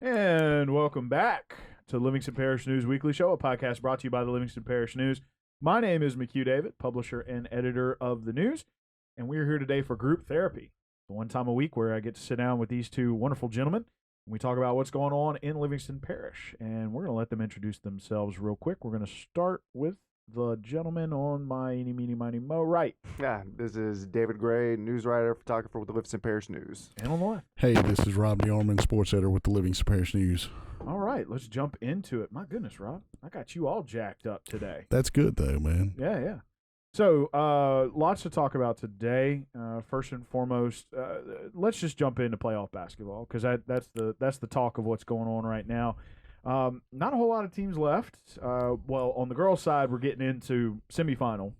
And welcome back to Livingston Parish News Weekly Show, a podcast brought to you by the Livingston Parish News. My name is McHugh David, publisher and editor of the news, and we're here today for group therapy, the one time a week where I get to sit down with these two wonderful gentlemen, and we talk about what's going on in Livingston Parish. And we're going to let them introduce themselves real quick. We're going to start with the gentleman on my eeny, meeny, miny, mo right. Yeah, this is David Gray, news writer, photographer with the Livingston Parish News. And on the left. Hey, this is Rob DeArmond, sports editor with the Livingston Parish News. All right, let's jump into it. My goodness, Rob, I got you all jacked up today. That's good, though, man. Yeah. So, lots to talk about today. First and foremost, let's just jump into playoff basketball because that's the talk of what's going on right now. Not a whole lot of teams left. Well, on the girls' side, we're getting into semifinal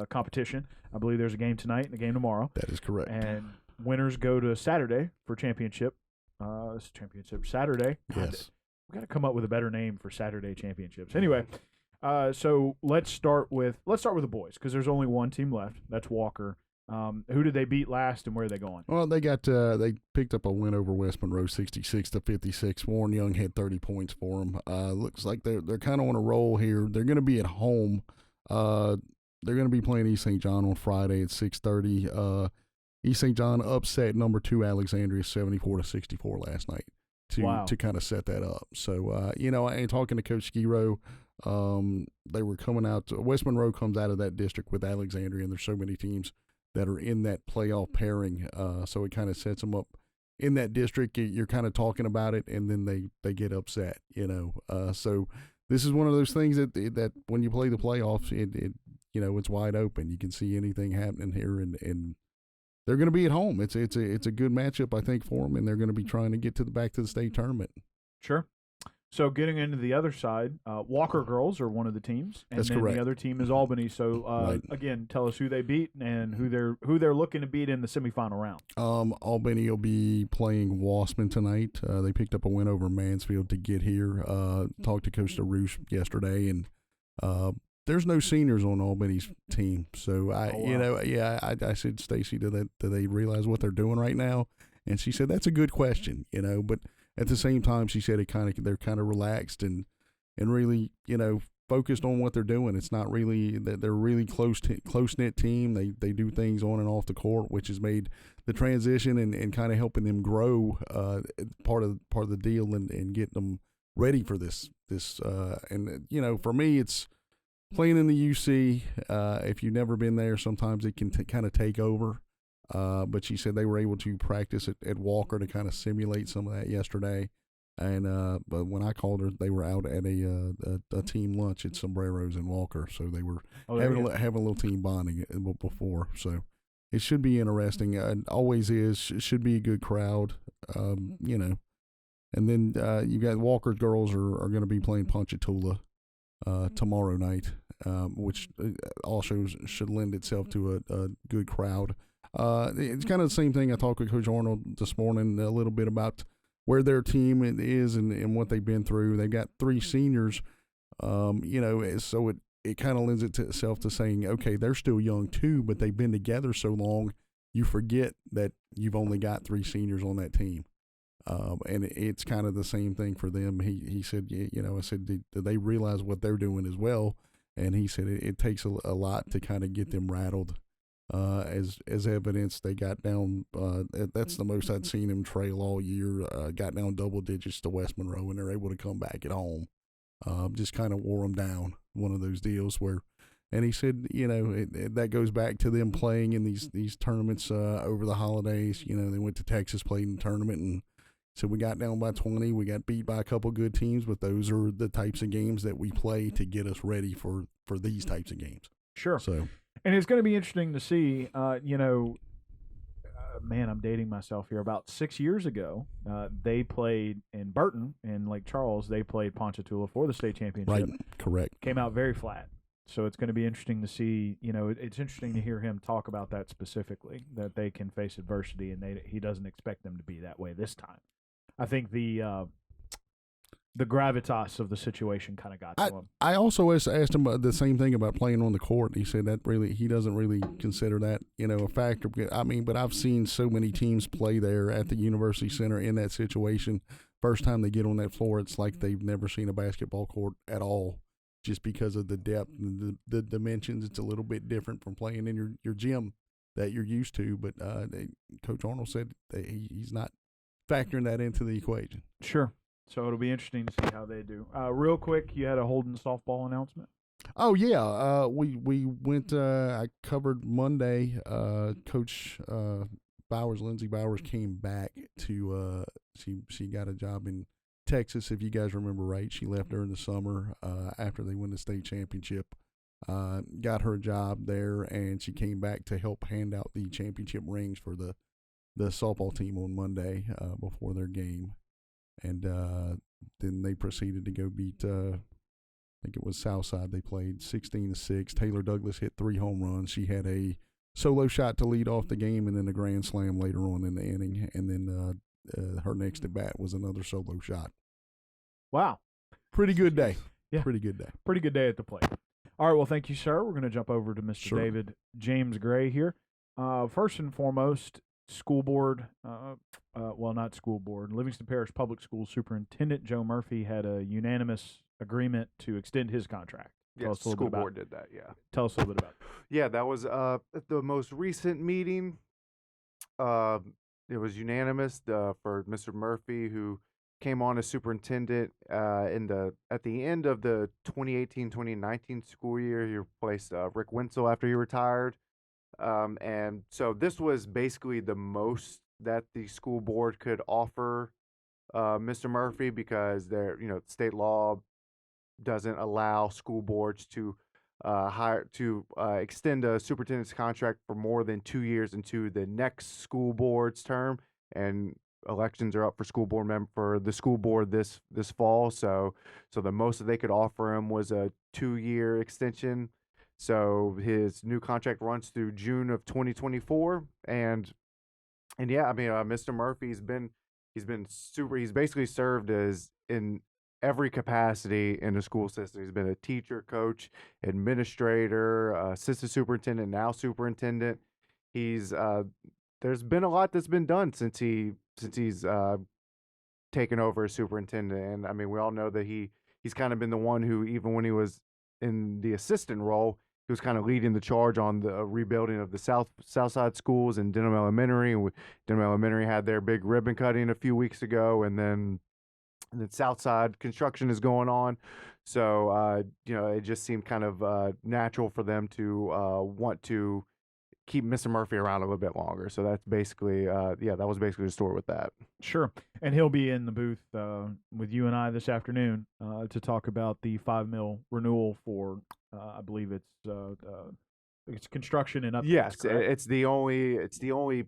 competition. I believe there's a game tonight and a game tomorrow. That is correct. And winners go to Saturday for championship. It's championship Saturday. Yes. We got to come up with a better name for Saturday championships. Anyway, so let's start with the boys because there's only one team left. That's Walker. Who did they beat last, and where are they going? Well, they picked up a win over West Monroe, 66-56. Warren Young had 30 points for them. Looks like they're kind of on a roll here. They're going to be at home. They're going to be playing East St. John on Friday at 6:30. East St. John upset number 2 Alexandria 74-64 last night to kind of set that up. So and talking to Coach Skiro, they were coming out. West Monroe comes out of that district with Alexandria, and there's so many teams that are in that playoff pairing, so it kind of sets them up in that district. You're kind of talking about it, and then they get upset, So this is one of those things that when you play the playoffs, it's wide open. You can see anything happening here, and they're going to be at home. It's a good matchup, I think, for them, and they're going to be trying to get back to the state tournament. Sure. So getting into the other side, Walker girls are one of the teams, and That's then correct. The other team is Albany. So Right. Again, tell us who they beat and who they're looking to beat in the semifinal round. Albany will be playing Wassman tonight. They picked up a win over Mansfield to get here. Talked to Coach DeRouche yesterday, and there's no seniors on Albany's team. So I said, Stacy, do they realize what they're doing right now? And she said that's a good question, but at the same time, she said they're kind of relaxed and really, focused on what they're doing. It's not really that they're a really close-knit team. They do things on and off the court, which has made the transition and kind of helping them grow part of the deal and getting them ready for this. For me, it's playing in the UC. If you've never been there, sometimes it can kind of take over. But she said they were able to practice at Walker to kind of simulate some of that yesterday. And but when I called her, they were out at a team lunch at Sombreros in Walker, so they were having a little team bonding before. So it should be interesting. It always is. It should be a good crowd, And then you got Walker girls are going to be playing Ponchatoula tomorrow night, which also should lend itself to a good crowd. It's kind of the same thing. I talked with Coach Arnold this morning a little bit about where their team is and what they've been through. They've got 3 seniors, so it kind of lends itself to saying, okay, they're still young too, but they've been together so long, you forget that you've only got 3 seniors on that team. And it's kind of the same thing for them. He said, I said, do they realize what they're doing as well? And he said it takes a lot to kind of get them rattled. As evidence, they got down. That's the most I'd seen him trail all year. Got down double digits to West Monroe, and they're able to come back at home. Just kind of wore them down. One of those deals where, and he said, that goes back to them playing in these tournaments over the holidays. They went to Texas, played in the tournament, and so we got down by 20. We got beat by a couple good teams, but those are the types of games that we play to get us ready for these types of games. Sure. So. And it's going to be interesting to see, man, I'm dating myself here. About 6 years ago, they played in Burton in Lake Charles. They played Ponchatoula for the state championship. Right, correct. Came out very flat. So it's going to be interesting to see, it's interesting to hear him talk about that specifically, that they can face adversity and he doesn't expect them to be that way this time. I think the gravitas of the situation kind of got to him. I also asked him the same thing about playing on the court. He said that he doesn't really consider that, a factor. I mean, but I've seen so many teams play there at the University Center in that situation first time they get on that floor, it's like they've never seen a basketball court at all, just because of the depth and the dimensions. It's a little bit different from playing in your gym that you're used to. But Coach Arnold said that he's not factoring that into the equation. Sure. So it'll be interesting to see how they do. Real quick, you had a Holden softball announcement. Oh yeah, we went. I covered Monday. Coach Lindsey Bowers came back to. She got a job in Texas, if you guys remember right. She left during the summer after they won the state championship. Got her job there, and she came back to help hand out the championship rings for the softball team on Monday before their game, and then they proceeded to go beat. I think it was Southside. They played 16-6. Taylor Douglas hit 3 home runs. She had a solo shot to lead off the game, and then a grand slam later on in the inning. And then her next at bat was another solo shot. Wow, pretty good day. Yeah, pretty good day. Pretty good day at the plate. All right, well, thank you, sir. We're going to jump over to Mr. Sure. David James Gray here. First and foremost, school board. Well, not school board. Livingston Parish Public Schools Superintendent Joe Murphy had a unanimous agreement to extend his contract. Yes, school board did that, yeah. Tell us a little bit about it. Yeah, that was at the most recent meeting. It was unanimous for Mr. Murphy, who came on as superintendent at the end of the 2018-2019 school year. He replaced Rick Wenzel after he retired. And so this was basically the most that the school board could offer Mr. Murphy, because state law doesn't allow school boards to extend a superintendent's contract for more than 2 years into the next school board's term, and elections are up for the school board this fall. So the most that they could offer him was a 2-year extension. So his new contract runs through June of 2024, and yeah, I mean, Mr. Murphy's he's basically served as in every capacity in the school system. He's been a teacher, coach, administrator, assistant superintendent, now superintendent. He's there's been a lot that's been done since he's taken over as superintendent, and I mean, we all know that he's kind of been the one who, even when he was in the assistant role, he was kind of leading the charge on the rebuilding of the Southside schools and Denham Elementary. And Denham Elementary had their big ribbon cutting a few weeks ago, and then Southside construction is going on. So, it just seemed kind of natural for them to want to keep Mr. Murphy around a little bit longer. So that's basically, that was basically the story with that. Sure. And he'll be in the booth with you and I this afternoon to talk about the $5 million renewal for, I believe it's construction and updates. Yes, correct? it's the only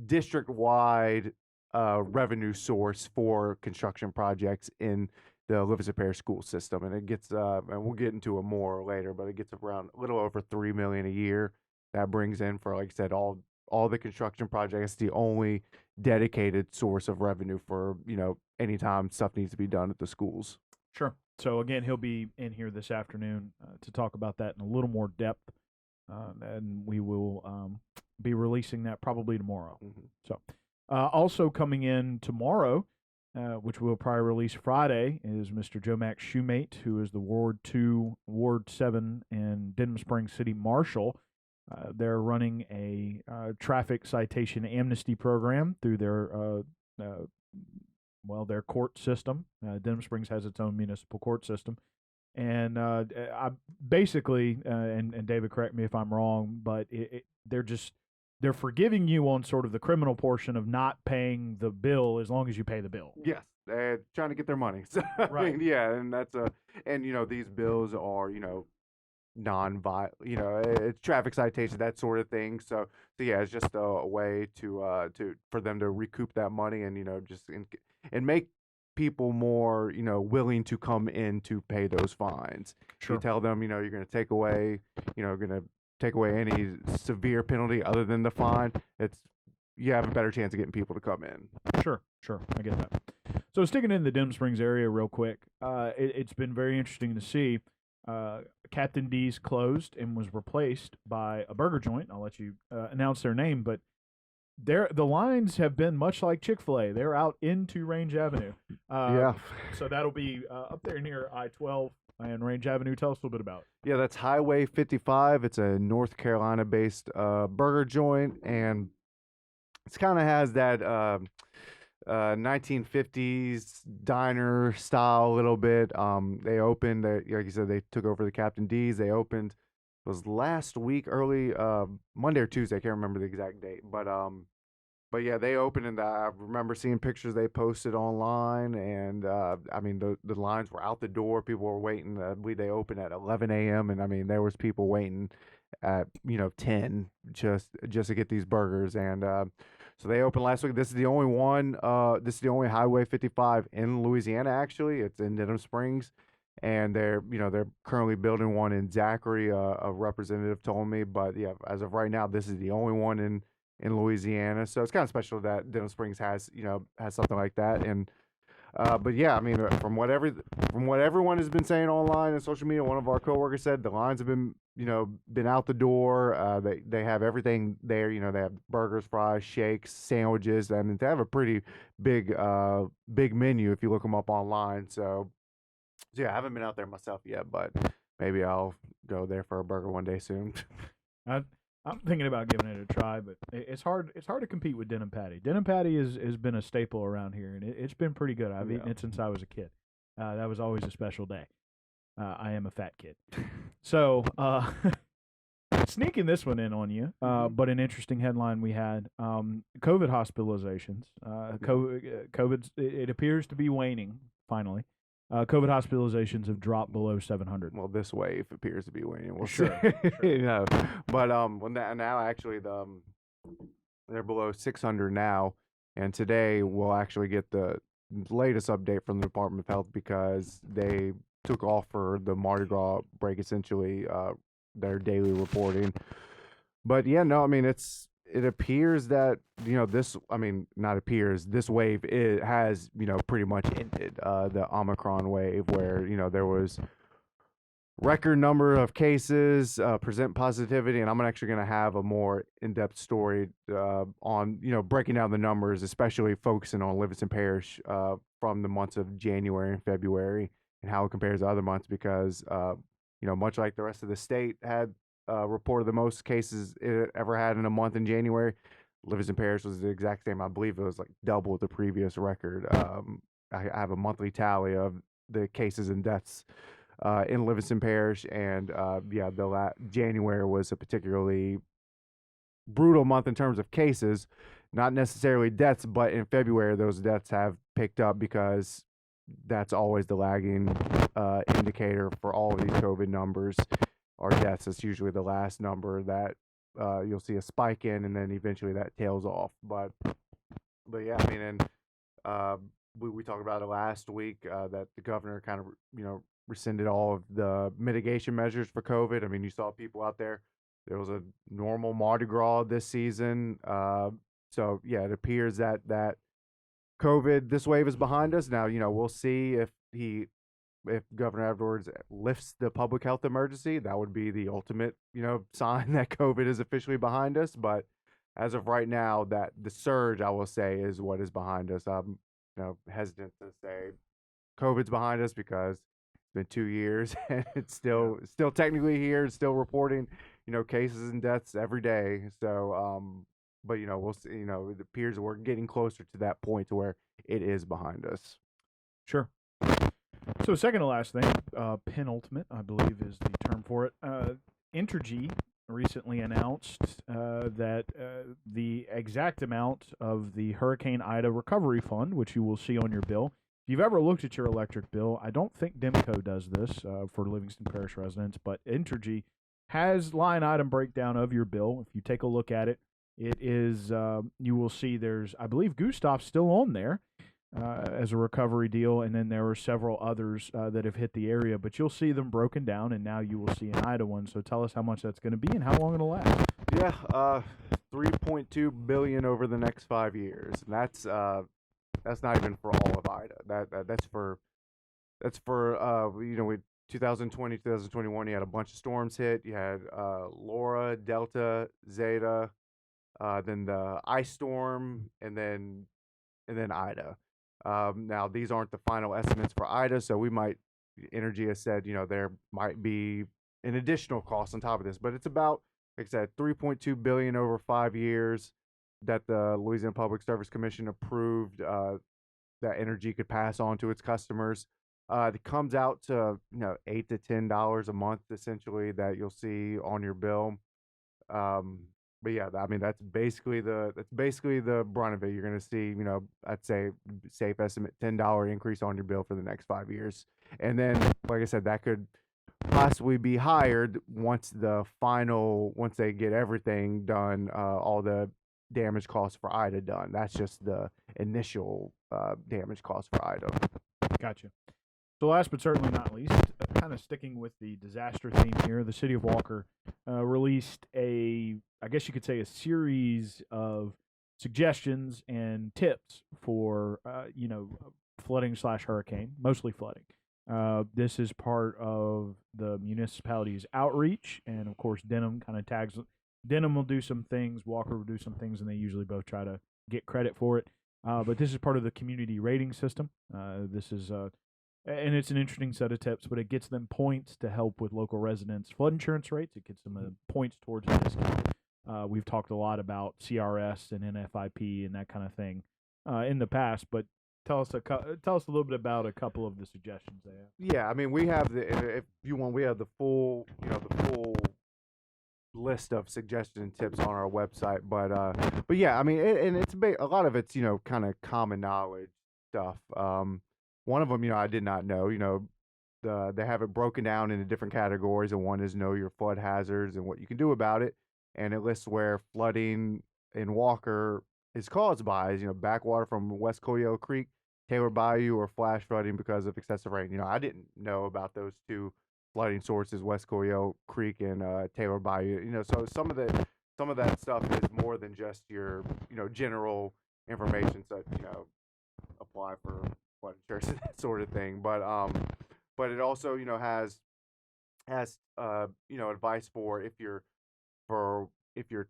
district-wide revenue source for construction projects in the Livingston Parish school system, and it gets and we'll get into it more later, but it gets around a little over $3 million a year. That brings in, for, like I said, all the construction projects. The only dedicated source of revenue for anytime stuff needs to be done at the schools. Sure. So again, he'll be in here this afternoon to talk about that in a little more depth, and we will be releasing that probably tomorrow. Mm-hmm. So also coming in tomorrow, which we'll probably release Friday, is Mr. Joe Max Shoemate, who is the Ward 2, Ward 7, and Denham Springs City Marshal. They're running a traffic citation amnesty program through their court system. Denham Springs has its own municipal court system. And I basically, and David, correct me if I'm wrong, but they're forgiving you on sort of the criminal portion of not paying the bill as long as you pay the bill. Yes, they're trying to get their money. So, right. I mean, yeah, and these bills are, non-violent, it's traffic citation, that sort of thing. So yeah, it's just a way for them to recoup that money and and make people more willing to come in to pay those fines. Sure. You tell them you're going to take away any severe penalty other than the fine. You have a better chance of getting people to come in. Sure, I get that. So sticking in the Denham Springs area real quick, it's been very interesting to see. Captain D's closed and was replaced by a burger joint. I'll let you announce their name, but the lines have been much like Chick-fil-A. They're out into Range Avenue. Yeah. So that'll be up there near I-12 and Range Avenue. Tell us a little bit about it. Yeah, that's Highway 55. It's a North Carolina-based burger joint, and it kind of has that 1950s diner style a little bit. They opened, like you said, they took over the Captain D's. They opened, it was last week, early Monday or Tuesday. I can't remember the exact date, but yeah, they opened, and I remember seeing pictures they posted online, and I mean the lines were out the door. People were waiting. I believe they opened at 11 a.m. and I mean there was people waiting at 10 just to get these burgers, and so they opened last week. This is the only one. This is the only Highway 55 in Louisiana. Actually, it's in Denham Springs, and they're currently building one in Zachary. A representative told me, but yeah, as of right now, this is the only one in Louisiana. So it's kind of special that Denham Springs has something like that. And but yeah, I mean, from what everyone has been saying online and social media, one of our coworkers said the lines have been out the door. They have everything there. They have burgers, fries, shakes, sandwiches. I mean, they have a pretty big menu if you look them up online. So yeah, I haven't been out there myself yet, but maybe I'll go there for a burger one day soon. I'm thinking about giving it a try, but it's hard. It's hard to compete with Denim Patty. Denim Patty has been a staple around here, and it's been pretty good. I've eaten it since I was a kid. That was always a special day. I am a fat kid, so sneaking this one in on you. But an interesting headline we had: COVID hospitalizations. COVID. It appears to be waning finally. COVID hospitalizations have dropped below 700. Well, this wave appears to be waning. We'll Sure. see. But now actually they're below 600 now, and today we'll actually get the latest update from the Department of Health because they took off for the Mardi Gras break, essentially their daily reporting. But yeah, no, I mean it appears that this wave has pretty much ended, the Omicron wave, where there was record number of cases, present positivity, and I'm actually going to have a more in-depth story on breaking down the numbers, especially focusing on Livingston Parish from the months of January and February and how it compares to other months, because much like the rest of the state had reported the most cases it ever had in a month in January, Livingston Parish was the exact same. I believe it was like double the previous record. I have a monthly tally of the cases and deaths in Livingston Parish, and January was a particularly brutal month in terms of cases, not necessarily deaths, but in February those deaths have picked up because that's always the lagging indicator for all of these COVID numbers. Our deaths is usually the last number that you'll see a spike in, and then eventually that tails off. But yeah, I mean, and we talked about it last week that the governor kind of rescinded all of the mitigation measures for COVID. I mean, you saw people out there. There was a normal Mardi Gras this season. So yeah, it appears that COVID, this wave is behind us. Now, we'll see if Governor Edwards lifts the public health emergency. That would be the ultimate, sign that COVID is officially behind us. But as of right now, that the surge, I will say, is what is behind us. I'm, hesitant to say COVID's behind us because it's been 2 years and it's still technically here. It's still reporting, cases and deaths every day. So, but we'll see. It appears that we're getting closer to that point to where it is behind us. Sure. So second to last thing, penultimate, I believe is the term for it. Entergy recently announced that the exact amount of the Hurricane Ida Recovery Fund, which you will see on your bill. If you've ever looked at your electric bill, I don't think Demco does this for Livingston Parish residents, but Entergy has line item breakdown of your bill. If you take a look at it, it is you will see there's, I believe, Gustav's still on there as a recovery deal, and then there are several others that have hit the area, but you'll see them broken down, and now you will see an Ida one. So tell us how much that's going to be and how long it'll last. Yeah, $3.2 billion over the next 5 years. And that's not even for all of Ida. That's for 2020, 2021. You had a bunch of storms hit. You had Laura, Delta, Zeta, then the ice storm, and then Ida. Now these aren't the final estimates for Ida, so Energy has said, there might be an additional cost on top of this, but it's about, like I said, $3.2 billion over 5 years that the Louisiana Public Service Commission approved that Energy could pass on to its customers. It comes out to $8 to $10 a month essentially that you'll see on your bill. But yeah, I mean that's basically the brunt of it. You're gonna see, I'd say safe estimate $10 increase on your bill for the next 5 years, and then like I said, that could possibly be higher once they get everything done, all the damage costs for Ida done. That's just the initial damage cost for Ida. Gotcha. So last but certainly not least, kind of sticking with the disaster theme here, the city of Walker released I guess you could say, a series of suggestions and tips for, flooding/hurricane, mostly flooding. This is part of the municipality's outreach, and of course, Denham kind of tags. Denham will do some things, Walker will do some things, and they usually both try to get credit for it. But this is part of the community rating system. This is and it's an interesting set of tips, but it gets them points to help with local residents' flood insurance rates. It gets them points towards a discount. We've talked a lot about CRS and NFIP and that kind of thing in the past, but tell us a little bit about a couple of the suggestions they have. Yeah, I mean, we have if you want, we have the full list of suggestions and tips on our website. But yeah, I mean, it's a lot of it's kind of common knowledge stuff. One of them, I did not know. They have it broken down into different categories, and one is know your flood hazards and what you can do about it, and it lists where flooding in Walker is caused by, backwater from West Coyote Creek, Taylor Bayou, or flash flooding because of excessive rain. I didn't know about those two flooding sources, West Coyote Creek and Taylor Bayou. So some of that stuff is more than just your general information, such apply for flood insurance and that sort of thing. But it also has advice for if you're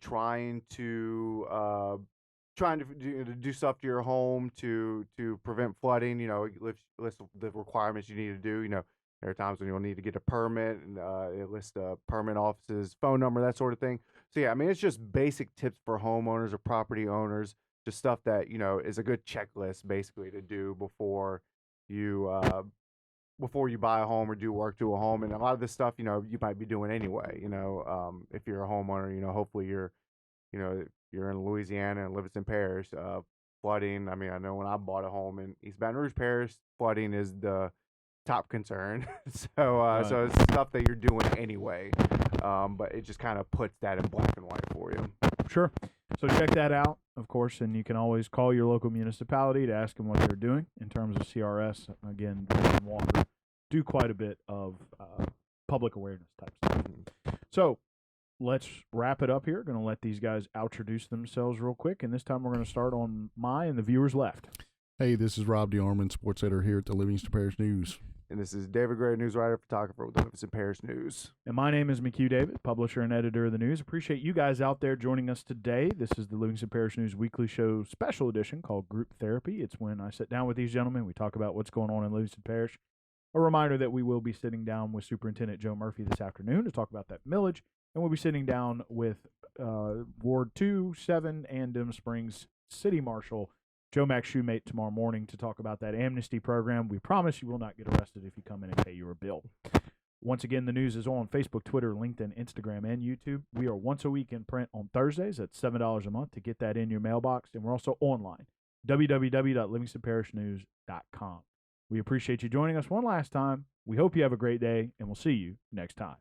trying to do stuff to your home to prevent flooding. It lists the requirements you need to do. There are times when you'll need to get a permit, and it lists the permit office's phone number, that sort of thing. So yeah, I mean, it's just basic tips for homeowners or property owners, just stuff that is a good checklist basically to do before you buy a home or do work to a home. And a lot of this stuff you might be doing anyway. If you're a homeowner, hopefully you're in Louisiana and Livingston Parish. Flooding, I mean, I know when I bought a home in East Baton Rouge Parish, flooding is the top concern. So it's stuff that you're doing anyway, but it just kind of puts that in black and white for you. Sure. So check that out, of course, and you can always call your local municipality to ask them what they're doing in terms of CRS. Again, Walker do quite a bit of public awareness type stuff. So let's wrap it up here. Going to let these guys introduce themselves real quick, and this time we're going to start on my and the viewers left. Hey, this is Rob DeArmond, sports editor here at the Livingston Parish News. And this is David Gray, news writer, photographer with the Livingston Parish News. And my name is McHugh David, publisher and editor of the news. Appreciate you guys out there joining us today. This is the Livingston Parish News weekly show special edition called Group Therapy. It's when I sit down with these gentlemen. We talk about what's going on in Livingston Parish. A reminder that we will be sitting down with Superintendent Joe Murphy this afternoon to talk about that millage. And we'll be sitting down with Ward 2, 7, and Denham Springs City Marshal Joe Max Shoemate tomorrow morning to talk about that amnesty program. We promise you will not get arrested if you come in and pay your bill. Once again, the news is on Facebook, Twitter, LinkedIn, Instagram, and YouTube. We are once a week in print on Thursdays at $7 a month to get that in your mailbox. And we're also online, www.livingstonparishnews.com. We appreciate you joining us one last time. We hope you have a great day, and we'll see you next time.